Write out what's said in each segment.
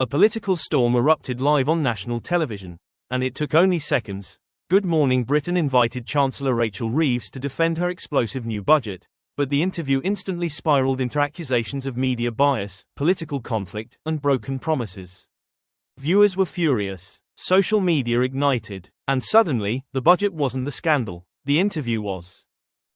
A political storm erupted live on national television, and it took only seconds. Good Morning Britain invited Chancellor Rachel Reeves to defend her explosive new budget, but the interview instantly spiraled into accusations of media bias, political conflict, and broken promises. Viewers were furious, social media ignited, and suddenly, the budget wasn't the scandal, the interview was.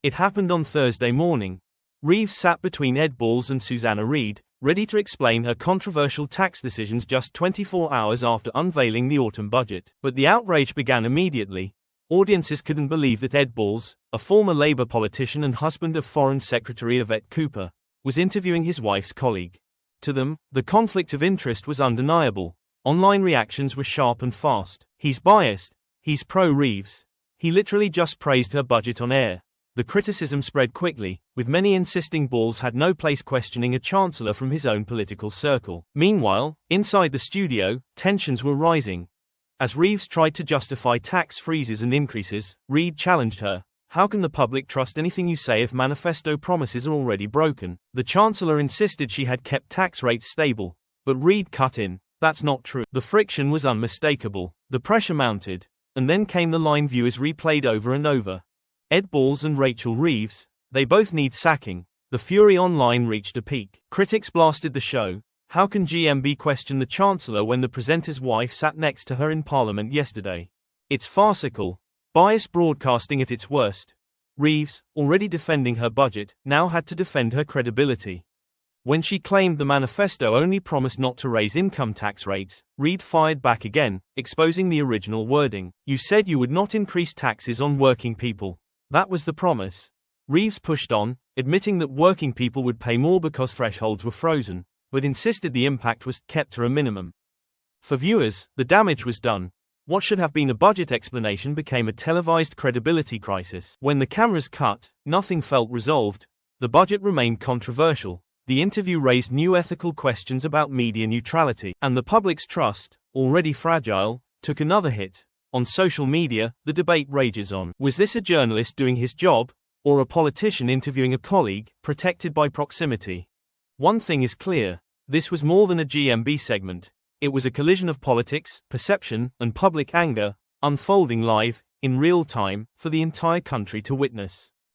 It happened on Thursday morning. Reeves sat between Ed Balls and Susanna Reid, ready to explain her controversial tax decisions just 24 hours after unveiling the autumn budget. But the outrage began immediately. Audiences couldn't believe that Ed Balls, a former Labour politician and husband of Foreign Secretary Yvette Cooper, was interviewing his wife's colleague. To them, the conflict of interest was undeniable. Online reactions were sharp and fast. He's biased. He's pro-Reeves. He literally just praised her budget on air. The criticism spread quickly, with many insisting Balls had no place questioning a chancellor from his own political circle. Meanwhile, inside the studio, tensions were rising. As Reeves tried to justify tax freezes and increases, Reid challenged her. How can the public trust anything you say if manifesto promises are already broken? The chancellor insisted she had kept tax rates stable, but Reid cut in. That's not true. The friction was unmistakable. The pressure mounted, and then came the line viewers replayed over and over. Ed Balls and Rachel Reeves, they both need sacking. The fury online reached a peak. Critics blasted the show. How can GMB question the Chancellor when the presenter's wife sat next to her in Parliament yesterday? It's farcical. Biased broadcasting at its worst. Reeves, already defending her budget, now had to defend her credibility. When she claimed the manifesto only promised not to raise income tax rates, Reid fired back again, exposing the original wording. You said you would not increase taxes on working people. That was the promise. Reeves pushed on, admitting that working people would pay more because thresholds were frozen, but insisted the impact was kept to a minimum. For viewers, the damage was done. What should have been a budget explanation became a televised credibility crisis. When the cameras cut, nothing felt resolved. The budget remained controversial. The interview raised new ethical questions about media neutrality, and the public's trust, already fragile, took another hit. On social media, the debate rages on. Was this a journalist doing his job, or a politician interviewing a colleague, protected by proximity? One thing is clear. This was more than a GMB segment. It was a collision of politics, perception, and public anger, unfolding live, in real time, for the entire country to witness.